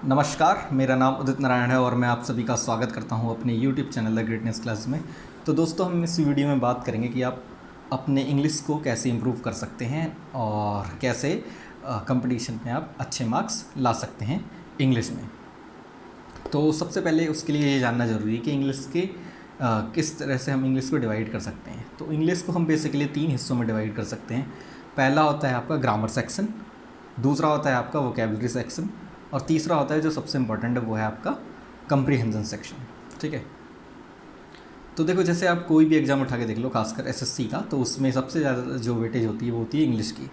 नमस्कार, मेरा नाम उदित नारायण है और मैं आप सभी का स्वागत करता हूं अपने YouTube channel the greatness class में। तो दोस्तों, हम इस वीडियो में बात करेंगे कि आप अपने इंग्लिश को कैसे इम्प्रूव कर सकते हैं और कैसे कंपटीशन में आप अच्छे मार्क्स ला सकते हैं इंग्लिश में। तो सबसे पहले उसके लिए ये जानना ज़रूरी है कि इंग्लिश के किस तरह से हम इंग्लिश को डिवाइड कर सकते हैं। तो इंग्लिश को हम बेसिकली 3 हिस्सों में डिवाइड कर सकते हैं। पहला होता है आपका ग्रामर सेक्शन, दूसरा होता है आपका वोकैबुलरी सेक्शन और तीसरा होता है जो सबसे इम्पोर्टेंट है वो है आपका कंप्रीहेंशन सेक्शन। ठीक है, तो देखो जैसे आप कोई भी एग्ज़ाम उठा के देख लो, खासकर एसएससी का, तो उसमें सबसे ज़्यादा जो वेटेज होती है वो होती है इंग्लिश की।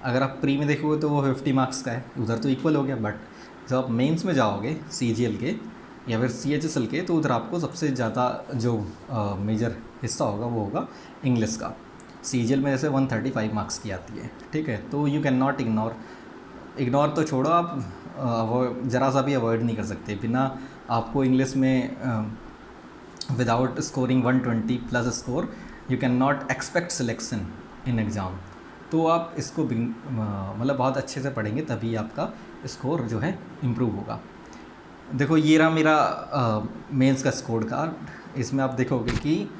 अगर आप प्री में देखोगे तो वो 50 मार्क्स का है, उधर तो इक्वल हो गया। बट जब आप मेंस में जाओगे सीजीएल के या फिर सीएचएसएल के, तो उधर आपको सबसे ज़्यादा जो मेजर हिस्सा होगा वो होगा इंग्लिश का। सीजीएल में जैसे 135 मार्क्स की आती है। ठीक है, तो यू कैन नॉट इग्नोर तो छोड़ो, आप ज़रा सा भी अवॉइड नहीं कर सकते। बिना आपको इंग्लिश में without scoring 120 plus score you can not expect selection in exam. तो आप इसको मतलब बहुत अच्छे से पढ़ेंगे तभी आपका स्कोर जो है इम्प्रूव होगा। देखो ये रहा मेरा मेंस का स्कोर कार्ड। इसमें आप देखोगे कि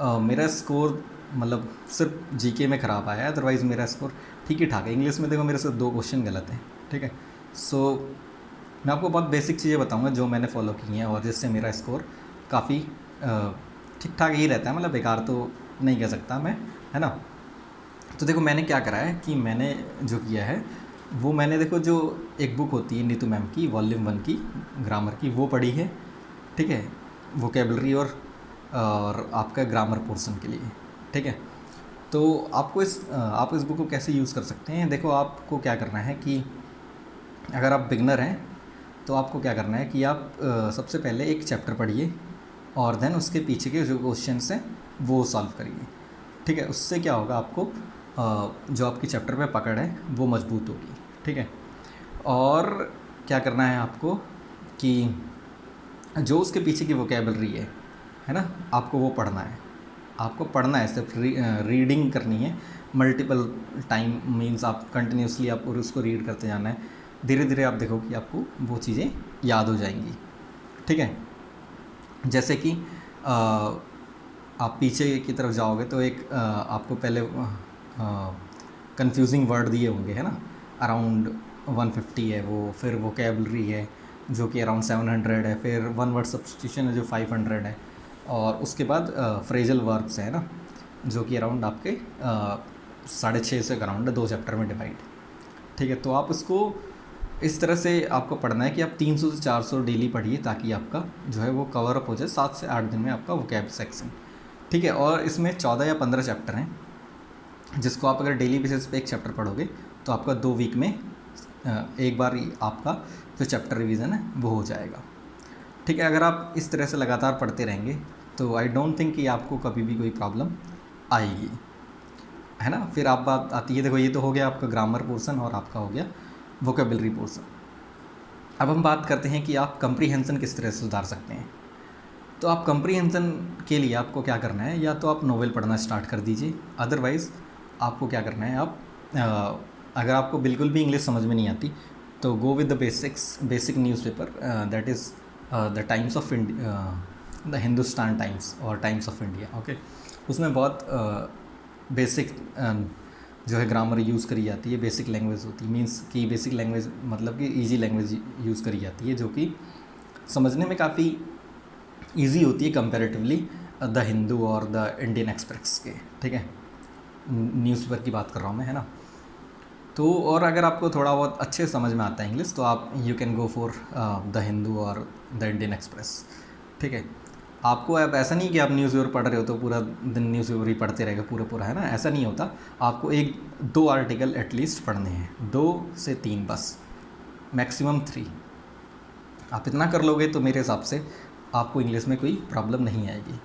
मेरा स्कोर मतलब सिर्फ जीके में ख़राब आया है, अदरवाइज़ मेरा स्कोर ठीक ही ठाक है। इंग्लिश में देखो मेरे से 2 क्वेश्चन गलत हैं। ठीक है, सो मैं आपको बहुत बेसिक चीज़ें बताऊंगा जो मैंने फॉलो की हैं और जिससे मेरा स्कोर काफ़ी ठीक ठाक ही रहता है, मतलब बेकार तो नहीं कह सकता मैं, है ना। तो देखो मैंने क्या करा है कि मैंने जो किया है वो मैंने देखो जो एक बुक होती है नीतू मैम की वॉल्यूम 1 की ग्रामर की, वो पढ़ी है। ठीक है, वोकेबलरी और आपका ग्रामर पोर्शन के लिए। ठीक है, तो आप इस बुक को कैसे यूज़ कर सकते हैं। देखो आपको क्या करना है कि अगर आप बिगनर हैं तो आपको क्या करना है कि आप सबसे पहले एक चैप्टर पढ़िए और देन उसके पीछे के जो क्वेश्चंस हैं वो सॉल्व करिए। ठीक है, उससे क्या होगा, आपको जो आपकी चैप्टर पे पकड़ है वो मजबूत होगी। ठीक है, और क्या करना है आपको कि जो उसके पीछे की वोकैबलरी है ना, आपको वो पढ़ना है। आपको पढ़ना है, सिर्फ रीडिंग करनी है मल्टीपल टाइम, मीन्स आप कंटिन्यूसली आप उसको रीड करते जाना है। धीरे धीरे आप देखो कि आपको वो चीज़ें याद हो जाएंगी। ठीक है, जैसे कि आप पीछे की तरफ जाओगे तो एक आपको पहले कंफ्यूजिंग वर्ड दिए होंगे, है ना। अराउंड 150 है वो, फिर वोकैबलरी है जो कि अराउंड 700 है, फिर वन वर्ड सब्स्टिट्यूशन है जो 500 है, और उसके बाद फ्रेजल वर्ब्स है ना जो कि अराउंड आपके 6.5 से अराउंड 2 चैप्टर में डिवाइड। ठीक है, तो आप उसको इस तरह से आपको पढ़ना है कि आप 300 से 400 डेली पढ़िए ताकि आपका जो है वो कवर अप हो जाए 7 से 8 दिन में आपका वोकैब सेक्शन। ठीक है, और इसमें 14 या 15 चैप्टर हैं जिसको आप अगर डेली बेसिस पे एक चैप्टर पढ़ोगे तो आपका 2 वीक में एक बार आपका जो चैप्टर रिवीजन है वो हो जाएगा। ठीक है, अगर आप इस तरह से लगातार पढ़ते रहेंगे तो आई डोंट थिंक कि आपको कभी भी कोई प्रॉब्लम आएगी, है ना। फिर आप बात आती है, देखो ये तो हो गया आपका ग्रामर पोर्सन और आपका हो गया वोकैबुलरी पोर्सन। अब हम बात करते हैं कि आप कंप्रीहेंशन किस तरह से सुधार सकते हैं। तो आप कंप्रीहेंशन के लिए आपको क्या करना है, या तो आप नोवेल पढ़ना स्टार्ट कर दीजिए, अदरवाइज़ आपको क्या करना है, आप अगर आपको बिल्कुल भी इंग्लिश समझ में नहीं आती तो go with the basic newspaper, that is the times of India, the Hindustan times और टाइम्स ऑफ इंडिया। ओके, उसमें बहुत बेसिक जो है ग्रामर यूज़ करी जाती है, बेसिक लैंग्वेज होती है, मींस कि बेसिक लैंग्वेज मतलब कि इजी लैंग्वेज यूज़ करी जाती है जो कि समझने में काफ़ी इजी होती है कंपैरेटिवली द हिंदू और द इंडियन एक्सप्रेस के। ठीक है, न्यूज़पेपर की बात कर रहा हूँ मैं, है ना। तो और अगर आपको थोड़ा बहुत अच्छे समझ में आता है इंग्लिश तो आप you can go for the Hindu और द इंडियन एक्सप्रेस। ठीक है, आपको अब ऐसा नहीं कि आप न्यूज़पेपर पढ़ रहे हो तो पूरा दिन न्यूज़पेपर ही पढ़ते रहेगा पूरा, है ना, ऐसा नहीं होता। आपको 1-2 आर्टिकल एटलीस्ट पढ़ने हैं, 2 से 3 बस, मैक्सिमम 3। आप इतना कर लोगे तो मेरे हिसाब से आपको इंग्लिश में कोई प्रॉब्लम नहीं आएगी।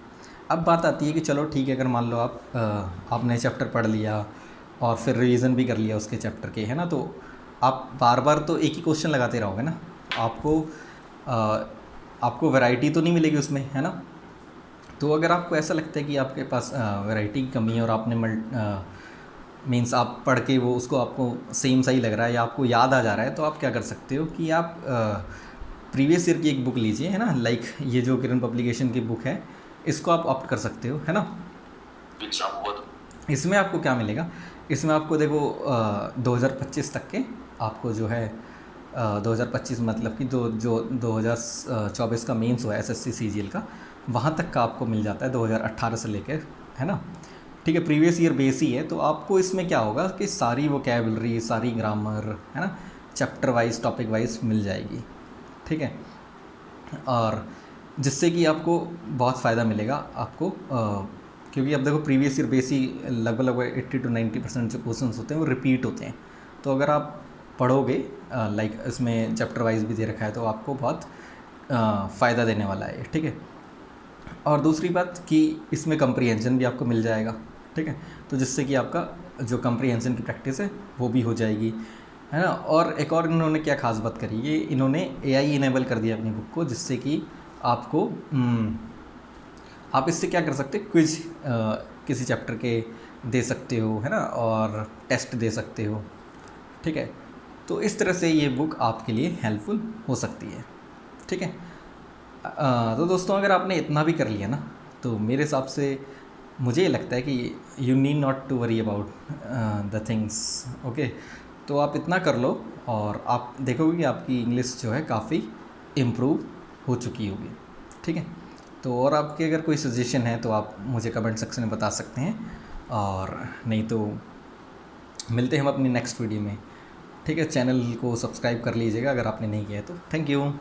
अब बात आती है कि चलो ठीक है, अगर मान लो आपने चैप्टर पढ़ लिया और फिर रिवीजन भी कर लिया उसके चैप्टर के, है ना, तो आप बार बार तो एक ही क्वेश्चन लगाते रहोगे ना, आपको वैरायटी तो नहीं मिलेगी उसमें, है ना। तो अगर आपको ऐसा लगता है कि आपके पास वैरायटी की कमी है और आपने मीन्स आप पढ़ के वो उसको आपको सेम सही लग रहा है या आपको याद आ जा रहा है, तो आप क्या कर सकते हो कि आप प्रीवियस ईयर की एक बुक लीजिए, है ना, लाइक ये जो किरण पब्लिकेशन की बुक है, इसको आप ऑप्ट कर सकते हो, है ना। इसमें आपको क्या मिलेगा, इसमें आपको देखो 2025 तक के आपको जो है 2025 मतलब कि जो 2024 का मेंस हुआ है एसएससी सीजीएल का, वहाँ तक का आपको मिल जाता है 2018 से लेकर, है ना। ठीक है, प्रीवियस ईयर बेस ही है, तो आपको इसमें क्या होगा कि सारी वोकैबुलरी, सारी ग्रामर, है ना, चैप्टर वाइज, टॉपिक वाइज मिल जाएगी। ठीक है, और जिससे कि आपको बहुत फ़ायदा मिलेगा आपको, क्योंकि अब देखो प्रीवियस ईयर बेस ही लगभग 80 to 90% जो क्वेश्चंस होते हैं वो रिपीट होते हैं। तो अगर आप पढ़ोगे, लाइक इसमें चैप्टर वाइज भी दे रखा है, तो आपको बहुत फ़ायदा देने वाला है, ठीक है। और दूसरी बात कि इसमें कंप्रीहेंशन भी आपको मिल जाएगा, ठीक है, तो जिससे कि आपका जो कंप्रीहेंशन की प्रैक्टिस है वो भी हो जाएगी, है ना। और एक और इन्होंने क्या खास बात करी, ये इन्होंने एआई इनेबल कर दिया अपनी बुक को, जिससे कि आपको आप इससे क्या कर सकते, क्विज किसी चैप्टर के दे सकते हो, है ना, और टेस्ट दे सकते हो, ठीक है। तो इस तरह से ये बुक आपके लिए हेल्पफुल हो सकती है, ठीक है। तो दोस्तों अगर आपने इतना भी कर लिया ना, तो मेरे हिसाब से मुझे ये लगता है कि you need not to worry about the things, okay. तो आप इतना कर लो और आप देखोगे कि आपकी इंग्लिश जो है काफ़ी इम्प्रूव हो चुकी होगी, ठीक है। तो और आपके अगर कोई सजेशन है तो आप मुझे कमेंट सेक्शन में बता सकते हैं, और नहीं तो मिलते हैं हम अपनी नेक्स्ट वीडियो में, ठीक है। चैनल को सब्सक्राइब कर लीजिएगा अगर आपने नहीं किया है तो। Thank you.